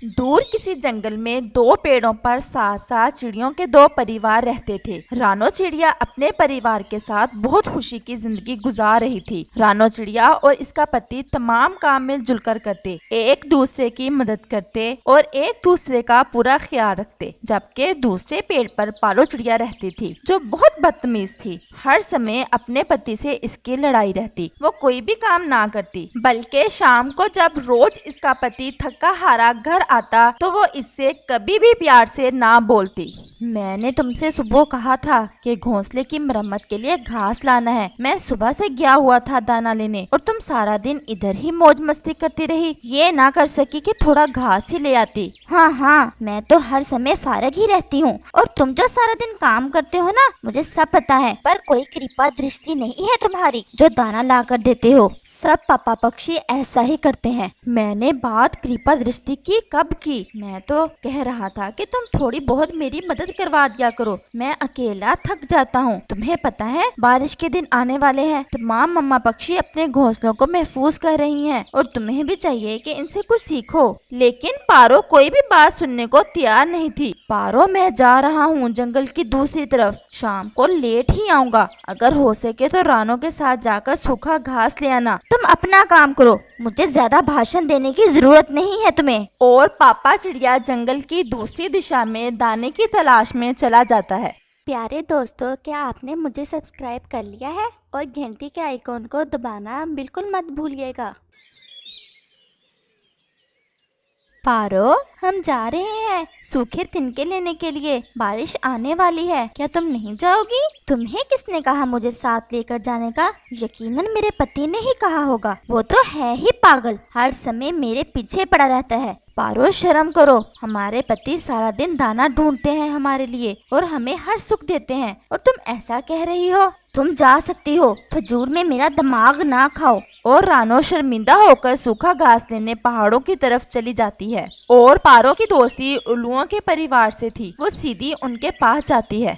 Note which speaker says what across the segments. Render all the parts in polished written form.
Speaker 1: दूर किसी जंगल में दो पेड़ों पर साथ साथ चिड़ियों के दो परिवार रहते थे। रानो चिड़िया अपने परिवार के साथ बहुत खुशी की जिंदगी गुजार रही थी। रानो चिड़िया और इसका पति तमाम काम मिलजुल कर करते, एक दूसरे की मदद करते और एक दूसरे का पूरा ख्याल रखते। जबकि दूसरे पेड़ पर पारो चिड़िया रहती थी, जो बहुत बदतमीज थी। हर समय अपने पति से इसकी लड़ाई रहती। वो कोई भी काम ना करती, बल्कि शाम को जब रोज इसका पति थका हारा घर आता तो वो इससे कभी भी प्यार से ना बोलती। मैंने तुमसे सुबह कहा था कि घोंसले की मरम्मत के लिए घास लाना है। मैं सुबह से गया हुआ था दाना लेने और तुम सारा दिन इधर ही मौज मस्ती करती रही। ये ना कर सकी कि थोड़ा घास ही ले आती।
Speaker 2: हाँ, मैं तो हर समय फारग ही रहती हूँ और तुम जो सारा दिन काम करते हो ना, मुझे सब पता है। पर कोई कृपा दृष्टि नहीं है तुम्हारी जो दाना ला कर देते हो। सब पापा पक्षी ऐसा ही करते हैं।
Speaker 1: मैंने बात कृपा दृष्टि की कब की? मैं तो कह रहा था कि तुम थोड़ी बहुत मेरी मदद करवा दिया करो। मैं अकेला थक जाता हूँ। तुम्हें पता है बारिश के दिन आने वाले हैं। तमाम मम्मा पक्षी अपने घोंसलों को महफूज कर रही हैं और तुम्हें भी चाहिए कि इनसे कुछ सीखो। लेकिन पारो कोई भी बात सुनने को तैयार नहीं थी। पारो, मैं जा रहा हूँ जंगल की दूसरी तरफ। शाम को लेट ही आऊंगा। अगर हो सके तो रानो के साथ जाकर सूखा घास ले आना।
Speaker 2: तुम अपना काम करो, मुझे ज्यादा भाषण देने की जरूरत नहीं है तुम्हें।
Speaker 1: और पापा चिड़िया जंगल की दूसरी दिशा में दाने की तलाश में चला जाता है।
Speaker 2: प्यारे दोस्तों, क्या आपने मुझे सब्सक्राइब कर लिया है? और घंटी के आइकॉन को दबाना बिल्कुल मत भूलिएगा।
Speaker 1: पारो, हम जा रहे हैं सूखे तिनके लेने के लिए। बारिश आने वाली है, क्या तुम नहीं जाओगी?
Speaker 2: तुम्हें किसने कहा मुझे साथ लेकर जाने का? यकीनन मेरे पति ने ही कहा होगा। वो तो है ही पागल, हर समय मेरे पीछे पड़ा रहता है।
Speaker 1: पारो, शर्म करो। हमारे पति सारा दिन दाना ढूंढते हैं हमारे लिए और हमें हर सुख देते हैं, और तुम ऐसा कह रही हो?
Speaker 2: तुम जा सकती हो, फजूल में मेरा दिमाग ना खाओ।
Speaker 1: और रानो शर्मिंदा होकर सूखा घास लेने पहाड़ों की तरफ चली जाती है। और पारो की दोस्ती उल्लुओं के परिवार से थी। वो सीधी उनके पास जाती है।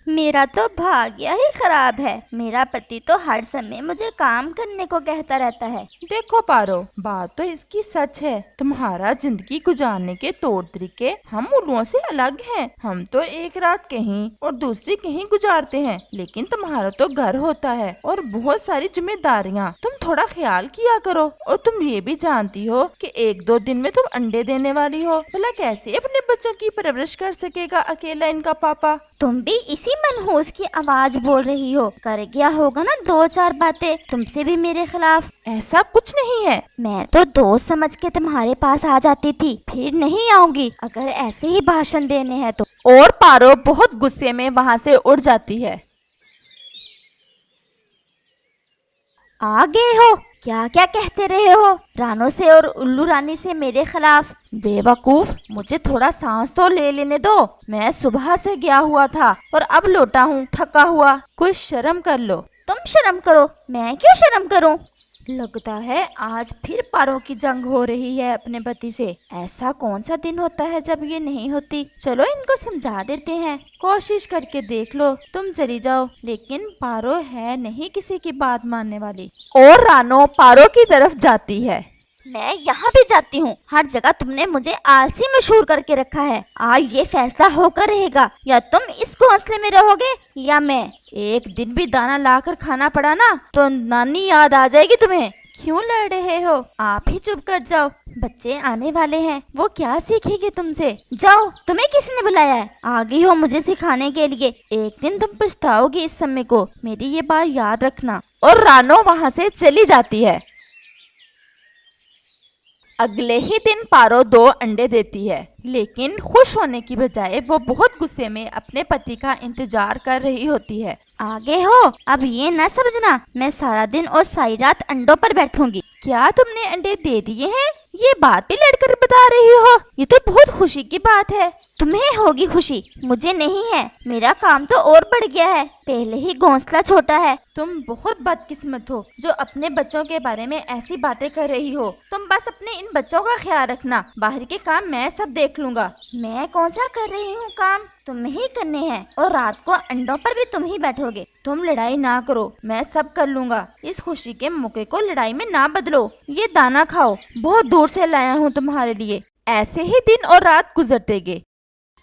Speaker 2: मेरा तो भाग्य ही खराब है। मेरा पति तो हर समय मुझे काम करने को कहता रहता है।
Speaker 1: देखो पारो, बात तो इसकी सच है। तुम्हारा जिंदगी गुजारने के तौर तरीके हम उल्लुओं से अलग हैं। हम तो एक रात कहीं और दूसरी कहीं गुजारते हैं, लेकिन तुम्हारा तो घर होता है और बहुत सारी जिम्मेदारियाँ। तुम थोड़ा ख्याल किया करो। और तुम ये भी जानती हो कि एक दो दिन में तुम अंडे देने वाली हो। भला कैसे अपने बच्चों की परवरिश कर सकेगा अकेला इनका पापा?
Speaker 2: तुम भी इसी मनहूस की आवाज बोल रही हो। कर गया होगा ना दो चार बातें तुमसे भी मेरे खिलाफ।
Speaker 1: ऐसा कुछ नहीं है।
Speaker 2: मैं तो दोस्त समझ के तुम्हारे पास आ जाती थी, फिर नहीं आऊंगी अगर ऐसे ही भाषण देने हैं तो।
Speaker 1: और पारो बहुत गुस्से में वहाँ से उड़ जाती है।
Speaker 2: आ गए हो? क्या क्या कहते रहे हो रानो से और उल्लू रानी से मेरे खिलाफ?
Speaker 1: बेवकूफ, मुझे थोड़ा सांस तो ले लेने दो। मैं सुबह से गया हुआ था और अब लौटा हूँ थका हुआ। कुछ शर्म कर लो।
Speaker 2: तुम शर्म करो, मैं क्यों शर्म करूं?
Speaker 1: लगता है आज फिर पारों की जंग हो रही है अपने पति से। ऐसा कौन सा दिन होता है जब ये नहीं होती? चलो इनको समझा देते हैं। कोशिश करके देख लो। तुम चली जाओ। लेकिन पारो है नहीं किसी की बात मानने वाली। और रानो पारो की तरफ जाती है।
Speaker 2: मैं यहाँ भी जाती हूँ। हर जगह तुमने मुझे आलसी मशहूर करके रखा है। आज ये फैसला होकर रहेगा, या तुम इस घोंसले में रहोगे या मैं।
Speaker 1: एक दिन भी दाना लाकर खाना पड़ा ना तो नानी याद आ जाएगी तुम्हें। क्यों लड़ रहे हो? आप ही चुप कर जाओ। बच्चे आने वाले हैं, वो क्या सीखेंगे तुमसे।
Speaker 2: जाओ, तुम्हें किसने बुलाया है?
Speaker 1: आ गई हो मुझे सिखाने के लिए। एक दिन तुम पछताओगे इस समय को, मेरी ये बात याद रखना। और रानो वहाँ से चली जाती है। अगले ही दिन पारो 2 अंडे देती है, लेकिन खुश होने की बजाय वो बहुत गुस्से में अपने पति का इंतजार कर रही होती है।
Speaker 2: आगे हो? अब ये न समझना मैं सारा दिन और सारी रात अंडों पर बैठूंगी।
Speaker 1: क्या तुमने अंडे दे दिए हैं? ये बात भी लड़कर बता रही हो? ये तो बहुत खुशी की बात है।
Speaker 2: तुम्हें होगी खुशी, मुझे नहीं है। मेरा काम तो और बढ़ गया है, पहले ही घोंसला छोटा है।
Speaker 1: तुम बहुत बदकिस्मत हो जो अपने बच्चों के बारे में ऐसी बातें कर रही हो। तुम बस अपने इन बच्चों का ख्याल रखना, बाहर के काम मैं सब देख लूंगा।
Speaker 2: मैं कौन सा कर रही हूँ काम, तुम्हें ही करने हैं, और रात को अंडों पर भी तुम ही बैठोगे।
Speaker 1: तुम लड़ाई ना करो, मैं सब कर लूंगा। इस खुशी के मौके को लड़ाई में ना बदलो। ये दाना खाओ, बहुत दूर से लाया हूँ तुम्हारे लिए। ऐसे ही दिन और रात गुजरते गए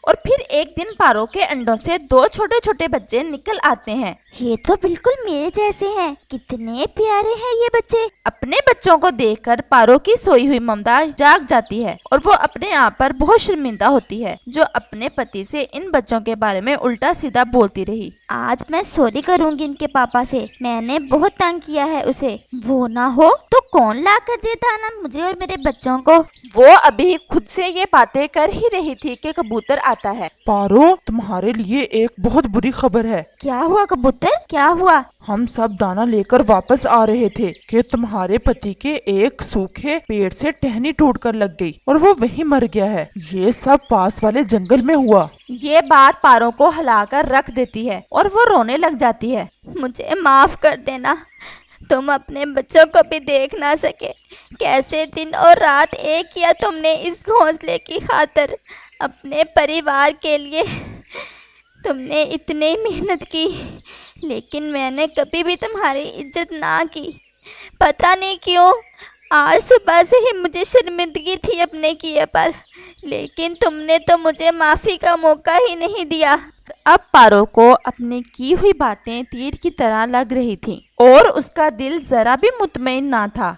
Speaker 1: और फिर एक दिन पारो के अंडों से 2 छोटे छोटे बच्चे निकल आते हैं।
Speaker 2: ये तो बिल्कुल मेरे जैसे हैं, कितने प्यारे हैं ये बच्चे।
Speaker 1: अपने बच्चों को देखकर पारो की सोई हुई ममता जाग जाती है और वो अपने आप पर बहुत शर्मिंदा होती है जो अपने पति से इन बच्चों के बारे में उल्टा सीधा बोलती रही।
Speaker 2: आज मैं सॉरी करूंगी इनके पापा से, मैंने बहुत तंग किया है उसे। वो ना हो तो कौन ला कर देता ना मुझे और मेरे बच्चों को।
Speaker 1: वो अभी खुद से ये बातें कर ही रही थी कि कबूतर आता है।
Speaker 3: पारो, तुम्हारे लिए एक बहुत बुरी खबर है।
Speaker 2: क्या हुआ कबूतर, क्या हुआ?
Speaker 3: हम सब दाना लेकर वापस आ रहे थे कि तुम्हारे पति के एक सूखे पेड़ से टहनी टूटकर लग गई और वो वहीं मर गया है। ये सब पास वाले जंगल में हुआ।
Speaker 1: ये बात पारो को हिलाकर रख देती है और वो रोने लग जाती है।
Speaker 2: मुझे माफ कर देना, तुम अपने बच्चों को भी देख ना सके। कैसे दिन और रात एक किया तुमने इस घोंसले की खातिर, अपने परिवार के लिए तुमने इतनी मेहनत की, लेकिन मैंने कभी भी तुम्हारी इज्जत ना की। पता नहीं क्यों आज सुबह से ही मुझे शर्मिंदगी थी अपने किए पर, लेकिन तुमने तो मुझे माफ़ी का मौका ही नहीं दिया।
Speaker 1: अब पारो को अपनी की हुई बातें तीर की तरह लग रही थीं और उसका दिल जरा भी मुतमईन ना था।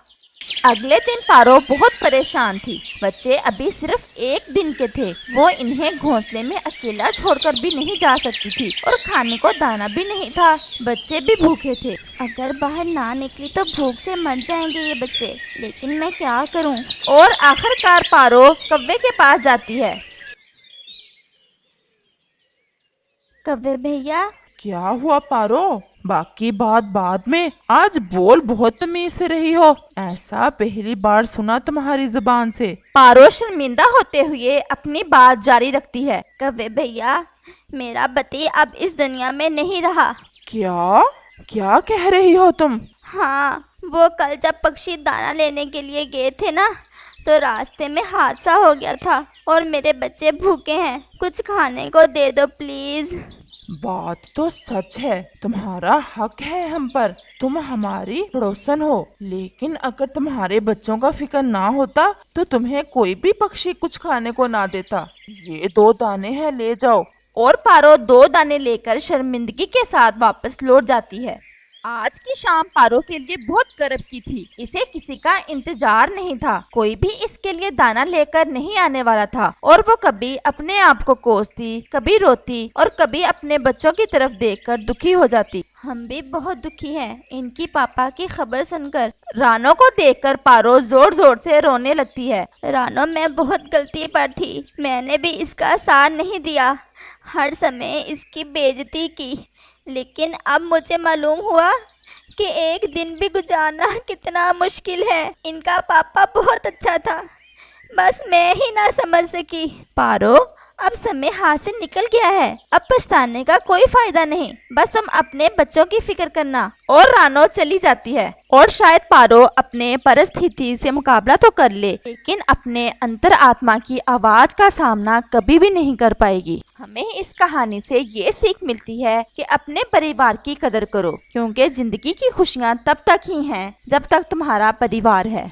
Speaker 1: अगले दिन पारो बहुत परेशान थी। बच्चे अभी सिर्फ 1 दिन के थे। वो इन्हें घोंसले में अकेला छोड़कर भी नहीं जा सकती थी और खाने को दाना भी नहीं था। बच्चे भी भूखे थे।
Speaker 2: अगर बाहर ना निकली तो भूख से मर जाएंगे ये बच्चे, लेकिन मैं क्या करूं?
Speaker 1: और आखिरकार पारो कव्वे के पास जाती है।
Speaker 2: कव्वे भैया।
Speaker 3: क्या हुआ पारो? बाकी बात बाद में, आज बोल बहुत तमीज से रही हो। ऐसा पहली बार सुना तुम्हारी जुबान से।
Speaker 1: पारो शर्मिंदा होते हुए अपनी बात जारी रखती है।
Speaker 2: कव्वे भैया, मेरा पति अब इस दुनिया में नहीं रहा।
Speaker 3: क्या क्या कह रही हो तुम?
Speaker 2: हाँ, वो कल जब पक्षी दाना लेने के लिए गए थे ना, तो रास्ते में हादसा हो गया था और मेरे बच्चे भूखे हैं। कुछ खाने को दे दो प्लीज।
Speaker 3: बात तो सच है, तुम्हारा हक है हम पर। तुम हमारी पड़ोसन हो, लेकिन अगर तुम्हारे बच्चों का फिक्र ना होता तो तुम्हें कोई भी पक्षी कुछ खाने को ना देता। ये 2 दाने हैं, ले जाओ।
Speaker 1: और पारो 2 दाने लेकर शर्मिंदगी के साथ वापस लौट जाती है। आज की शाम पारो के लिए बहुत गर्व की थी। इसे किसी का इंतजार नहीं था। कोई भी इसके लिए दाना लेकर नहीं आने वाला था और वो कभी अपने आप को कोसती, कभी रोती और कभी अपने बच्चों की तरफ देखकर दुखी हो जाती।
Speaker 2: हम भी बहुत दुखी हैं इनकी पापा की खबर सुनकर।
Speaker 1: रानो को देखकर पारो जोर जोर से रोने लगती है।
Speaker 2: रानो, मैं बहुत गलती पर थी। मैंने भी इसका साथ नहीं दिया, हर समय इसकी बेइज्जती की, लेकिन अब मुझे मालूम हुआ कि एक दिन भी गुजारना कितना मुश्किल है। इनका पापा बहुत अच्छा था, बस मैं ही ना समझ सकी।
Speaker 1: पारो, अब समय हाथ से निकल गया है। अब पछताने का कोई फायदा नहीं। बस तुम अपने बच्चों की फिक्र करना। और रानो चली जाती है और शायद पारो अपने परिस्थिति से मुकाबला तो कर ले, लेकिन अपने अंतर आत्मा की आवाज का सामना कभी भी नहीं कर पाएगी। हमें इस कहानी से ये सीख मिलती है कि अपने परिवार की कदर करो, क्योंकि जिंदगी की खुशियाँ तब तक ही हैं जब तक तुम्हारा परिवार है।